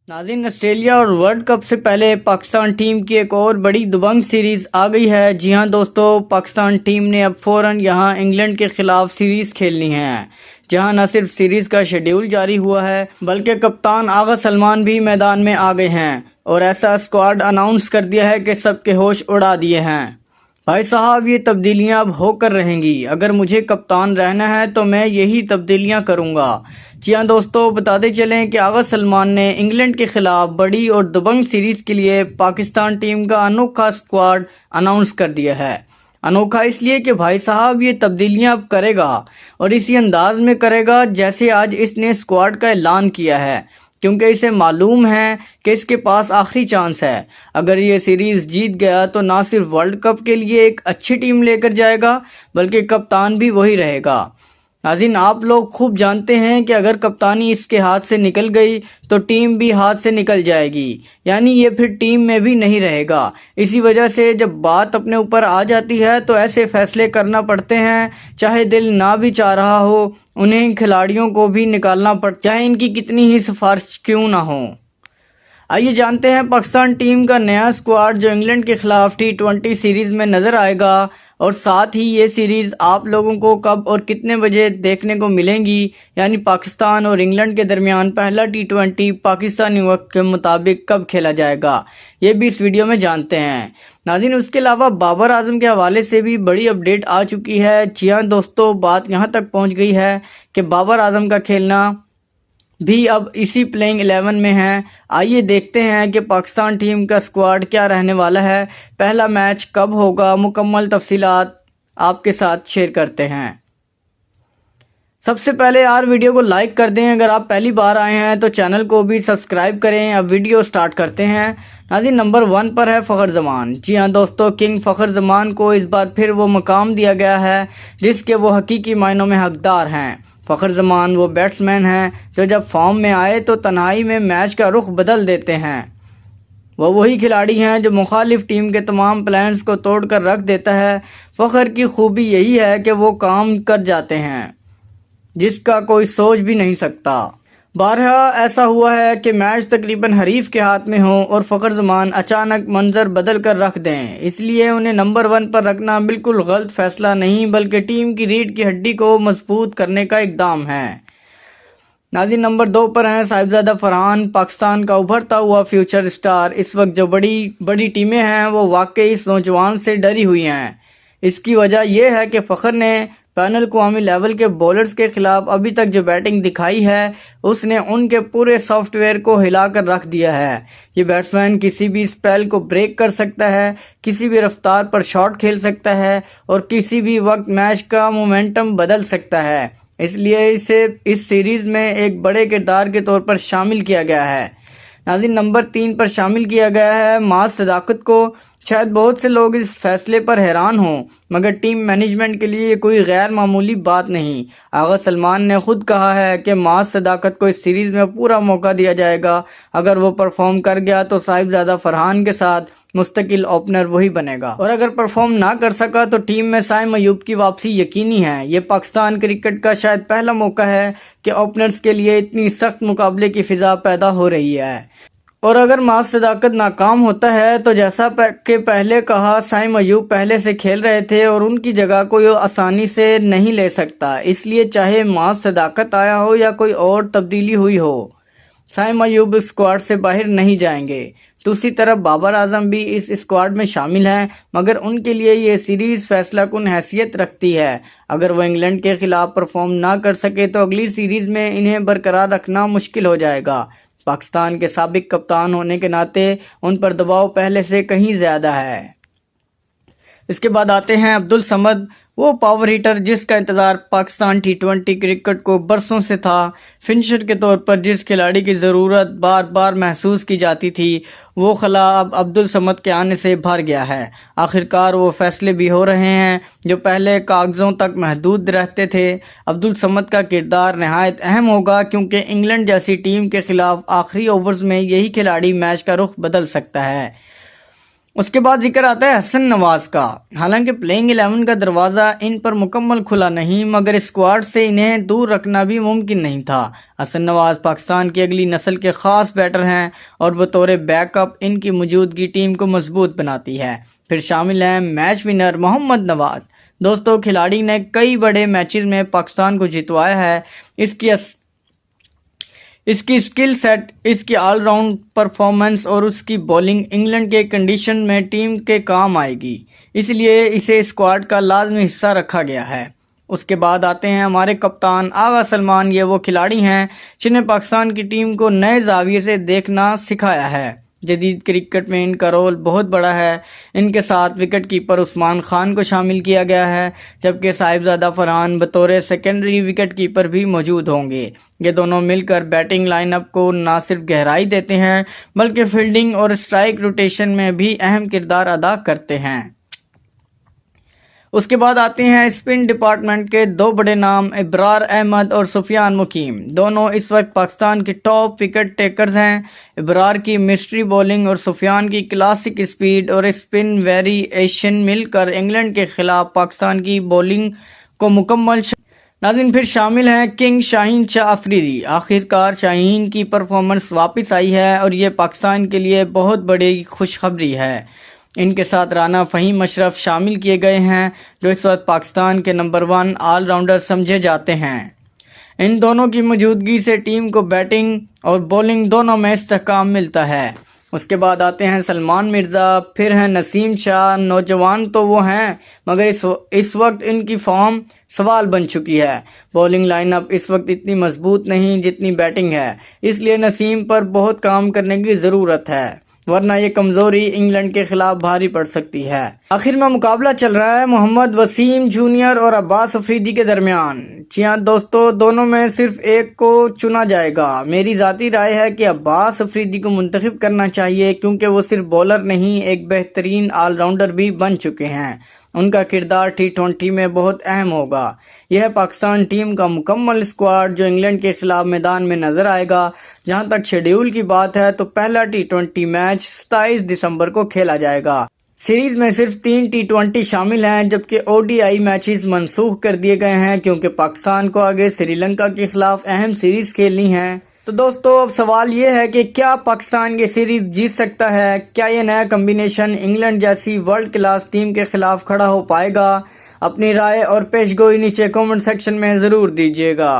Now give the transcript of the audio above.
ناظرین، آسٹریلیا اور world cup سے پہلے پاکستان ٹیم کی ایک اور بڑی دبنگ سیریز آ گئی ہے۔ جی ہاں دوستو، پاکستان ٹیم نے اب فوراً یہاں انگلینڈ کے خلاف سیریز کھیلنی ہے، جہاں نہ صرف سیریز کا شیڈیول جاری ہوا ہے بلکہ کپتان آغا سلمان بھی میدان میں آ گئے ہیں اور ایسا اسکواڈ اناؤنس کر دیا ہے کہ سب کے ہوش اڑا دیے ہیں۔ بھائی صاحب، یہ تبدیلیاں اب ہو کر رہیں گی۔ اگر مجھے کپتان رہنا ہے تو میں یہی تبدیلیاں کروں گا۔ جی ہاں دوستو، بتاتے چلیں کہ آغا سلمان نے انگلینڈ کے خلاف بڑی اور دبنگ سیریز کے لیے پاکستان ٹیم کا انوکھا اسکواڈ اناؤنس کر دیا ہے۔ انوکھا اس لیے کہ بھائی صاحب یہ تبدیلیاں اب کرے گا اور اسی انداز میں کرے گا جیسے آج اس نے اسکواڈ کا اعلان کیا ہے، کیونکہ اسے معلوم ہے کہ اس کے پاس آخری چانس ہے۔ اگر یہ سیریز جیت گیا تو نہ صرف ورلڈ کپ کے لیے ایک اچھی ٹیم لے کر جائے گا بلکہ کپتان بھی وہی رہے گا۔ ناظرین، آپ لوگ خوب جانتے ہیں کہ اگر کپتانی اس کے ہاتھ سے نکل گئی تو ٹیم بھی ہاتھ سے نکل جائے گی، یعنی یہ پھر ٹیم میں بھی نہیں رہے گا۔ اسی وجہ سے جب بات اپنے اوپر آ جاتی ہے تو ایسے فیصلے کرنا پڑتے ہیں، چاہے دل نہ بھی چاہ رہا ہو، انہیں کھلاڑیوں کو بھی نکالنا چاہے ان کی کتنی ہی سفارش کیوں نہ ہو۔ آئیے جانتے ہیں پاکستان ٹیم کا نیا اسکواڈ جو انگلینڈ کے خلاف ٹی20 سیریز میں نظر آئے گا، اور ساتھ ہی یہ سیریز آپ لوگوں کو کب اور کتنے بجے دیکھنے کو ملیں گی، یعنی پاکستان اور انگلینڈ کے درمیان پہلا ٹی20 پاکستانی وقت کے مطابق کب کھیلا جائے گا، یہ بھی اس ویڈیو میں جانتے ہیں۔ ناظرین، اس کے علاوہ بابر اعظم کے حوالے سے بھی بڑی اپڈیٹ آ چکی ہے۔ جی ہاں دوستو، بات یہاں تک پہنچ گئی ہے کہ بابر اعظم کا کھیلنا بھی اب اسی پلینگ 11 میں ہے۔ آئیے دیکھتے ہیں کہ پاکستان ٹیم کا اسکواڈ کیا رہنے والا ہے، پہلا میچ کب ہوگا، مکمل تفصیلات آپ کے ساتھ شیئر کرتے ہیں۔ سب سے پہلے یار ویڈیو کو لائک کر دیں، اگر آپ پہلی بار آئے ہیں تو چینل کو بھی سبسکرائب کریں۔ اب ویڈیو سٹارٹ کرتے ہیں۔ ناظرین، نمبر 1 پر ہے فخر زمان۔ جی ہاں دوستو، کنگ فخر زمان کو اس بار پھر وہ مقام دیا گیا ہے جس کے وہ حقیقی معنوں میں حقدار ہیں۔ فخر زمان وہ بیٹسمین ہیں جو جب فارم میں آئے تو تنہائی میں میچ کا رخ بدل دیتے ہیں۔ وہ وہی کھلاڑی ہیں جو مخالف ٹیم کے تمام پلانز کو توڑ کر رکھ دیتا ہے۔ فخر کی خوبی یہی ہے کہ وہ کام کر جاتے ہیں جس کا کوئی سوچ بھی نہیں سکتا۔ بارہا ایسا ہوا ہے کہ میچ تقریباً حریف کے ہاتھ میں ہو اور فخر زمان اچانک منظر بدل کر رکھ دیں، اس لیے انہیں نمبر 1 پر رکھنا بالکل غلط فیصلہ نہیں بلکہ ٹیم کی ریڑھ کی ہڈی کو مضبوط کرنے کا اقدام ہے۔ ناظرین، نمبر 2 پر ہیں صاحبزادہ فرحان، پاکستان کا ابھرتا ہوا فیوچر اسٹار۔ اس وقت جو بڑی ٹیمیں ہیں وہ واقعی اس نوجوان سے ڈری ہوئی ہیں۔ اس کی وجہ یہ ہے کہ فخر نے بین الاقوامی لیول کے بولرز کے خلاف ابھی تک جو بیٹنگ دکھائی ہے اس نے ان کے پورے سافٹ ویئر کو ہلا کر رکھ دیا ہے۔ یہ بیٹسمین کسی بھی اسپیل کو بریک کر سکتا ہے، کسی بھی رفتار پر شاٹ کھیل سکتا ہے اور کسی بھی وقت میچ کا مومنٹم بدل سکتا ہے، اس لیے اسے اس سیریز میں ایک بڑے کردار کے طور پر شامل کیا گیا ہے۔ ناظرین، نمبر 3 پر شامل کیا گیا ہے معاذ صداقت کو۔ شاید بہت سے لوگ اس فیصلے پر حیران ہوں، مگر ٹیم مینجمنٹ کے لیے یہ کوئی غیر معمولی بات نہیں۔ آغا سلمان نے خود کہا ہے کہ معاذ صداقت کو اس سیریز میں پورا موقع دیا جائے گا۔ اگر وہ پرفارم کر گیا تو صاحبزادہ فرحان کے ساتھ مستقل اوپنر وہی بنے گا، اور اگر پرفارم نہ کر سکا تو ٹیم میں سائم ایوب کی واپسی یقینی ہے۔ یہ پاکستان کرکٹ کا شاید پہلا موقع ہے کہ اوپنرز کے لیے اتنی سخت مقابلے کی فضا پیدا ہو رہی ہے، اور اگر معاذ صداقت ناکام ہوتا ہے تو جیسا کہ پہلے کہا، سائم ایوب پہلے سے کھیل رہے تھے اور ان کی جگہ کوئی آسانی سے نہیں لے سکتا، اس لیے چاہے معاذ صداقت آیا ہو یا کوئی اور تبدیلی ہوئی ہو، سائم ایوب اسکواڈ سے باہر نہیں جائیں گے۔ دوسری طرف بابر اعظم بھی اس اسکواڈ میں شامل ہیں، مگر ان کے لیے یہ سیریز فیصلہ کن حیثیت رکھتی ہے۔ اگر وہ انگلینڈ کے خلاف پرفارم نہ کر سکے تو اگلی سیریز میں انہیں برقرار رکھنا مشکل ہو جائے گا۔ پاکستان کے سابق کپتان ہونے کے ناطے ان پر دباؤ پہلے سے کہیں زیادہ ہے۔ اس کے بعد آتے ہیں عبد الصمد، وہ پاور ہیٹر جس کا انتظار پاکستان ٹی20 کرکٹ کو برسوں سے تھا۔ فنشر کے طور پر جس کھلاڑی کی ضرورت بار بار محسوس کی جاتی تھی، وہ خلا اب عبد الصمد کے آنے سے بھر گیا ہے۔ آخرکار وہ فیصلے بھی ہو رہے ہیں جو پہلے کاغذوں تک محدود رہتے تھے۔ عبد الصمد کا کردار نہایت اہم ہوگا کیونکہ انگلینڈ جیسی ٹیم کے خلاف آخری اوورز میں یہی کھلاڑی میچ کا رخ بدل سکتا ہے۔ اس کے بعد ذکر آتا ہے حسن نواز کا۔ حالانکہ پلینگ 11 کا دروازہ ان پر مکمل کھلا نہیں، مگر اسکواڈ سے انہیں دور رکھنا بھی ممکن نہیں تھا۔ حسن نواز پاکستان کی اگلی نسل کے خاص بیٹر ہیں اور بطور بیک اپ ان کی موجودگی ٹیم کو مضبوط بناتی ہے۔ پھر شامل ہیں میچ ونر محمد نواز۔ دوستو، کھلاڑی نے کئی بڑے میچز میں پاکستان کو جتوایا ہے۔ اس کی سکل سیٹ، اس کی آل راؤنڈ پرفارمنس اور اس کی بولنگ انگلینڈ کے کنڈیشن میں ٹیم کے کام آئے گی، اس لیے اسے اسکواڈ کا لازمی حصہ رکھا گیا ہے۔ اس کے بعد آتے ہیں ہمارے کپتان آغا سلمان۔ یہ وہ کھلاڑی ہیں جنہیں پاکستان کی ٹیم کو نئے زاویے سے دیکھنا سکھایا ہے۔ جدید کرکٹ میں ان کا رول بہت بڑا ہے۔ ان کے ساتھ وکٹ کیپر عثمان خان کو شامل کیا گیا ہے، جبکہ صاحبزادہ فرحان بطور سیکنڈری وکٹ کیپر بھی موجود ہوں گے۔ یہ دونوں مل کر بیٹنگ لائن اپ کو نہ صرف گہرائی دیتے ہیں بلکہ فیلڈنگ اور اسٹرائک روٹیشن میں بھی اہم کردار ادا کرتے ہیں۔ اس کے بعد آتے ہیں اسپن ڈپارٹمنٹ کے دو بڑے نام، ابرار احمد اور سفیان مقیم۔ دونوں اس وقت پاکستان کے ٹاپ وکٹ ٹیکرز ہیں۔ ابرار کی مسٹری بولنگ اور سفیان کی کلاسک اسپیڈ اور اسپن ویری ایشن مل کر انگلینڈ کے خلاف پاکستان کی بولنگ کو مکمل ناظرین پھر شامل ہیں کنگ شاہین شاہ افریدی۔ آخرکار شاہین کی پرفارمنس واپس آئی ہے اور یہ پاکستان کے لیے بہت بڑی خوشخبری ہے۔ ان کے ساتھ رانا فہیم اشرف شامل کیے گئے ہیں، جو اس وقت پاکستان کے نمبر 1 آل راؤنڈر سمجھے جاتے ہیں۔ ان دونوں کی موجودگی سے ٹیم کو بیٹنگ اور بولنگ دونوں میں استحکام ملتا ہے۔ اس کے بعد آتے ہیں سلمان مرزا، پھر ہیں نسیم شاہ۔ نوجوان تو وہ ہیں مگر اس وقت ان کی فارم سوال بن چکی ہے۔ بولنگ لائن اپ اس وقت اتنی مضبوط نہیں جتنی بیٹنگ ہے، اس لیے نسیم پر بہت کام کرنے کی ضرورت ہے، ورنہ یہ کمزوری انگلینڈ کے خلاف بھاری پڑ سکتی ہے۔ آخر میں مقابلہ چل رہا ہے محمد وسیم جونیئر اور عباس افریدی کے درمیان۔ جی ہاں دوستو، دونوں میں صرف ایک کو چنا جائے گا۔ میری ذاتی رائے ہے کہ عباس افریدی کو منتخب کرنا چاہیے، کیونکہ وہ صرف بولر نہیں، ایک بہترین آل راؤنڈر بھی بن چکے ہیں۔ ان کا کردار T20 میں بہت اہم ہوگا۔ یہ ہے پاکستان ٹیم کا مکمل اسکواڈ جو انگلینڈ کے خلاف میدان میں نظر آئے گا۔ جہاں تک شیڈیول کی بات ہے تو پہلا T20 میچ 27 دسمبر کو کھیلا جائے گا۔ سیریز میں صرف 3 T20 شامل ہیں، جبکہ ODI میچز منسوخ کر دیے گئے ہیں کیونکہ پاکستان کو آگے سری لنکا کے خلاف اہم سیریز کھیلنی ہے۔ تو دوستو، اب سوال یہ ہے کہ کیا پاکستان یہ سیریز جیت سکتا ہے؟ کیا یہ نیا کمبینیشن انگلینڈ جیسی ورلڈ کلاس ٹیم کے خلاف کھڑا ہو پائے گا؟ اپنی رائے اور پیش گوئی نیچے کامنٹ سیکشن میں ضرور دیجیے گا۔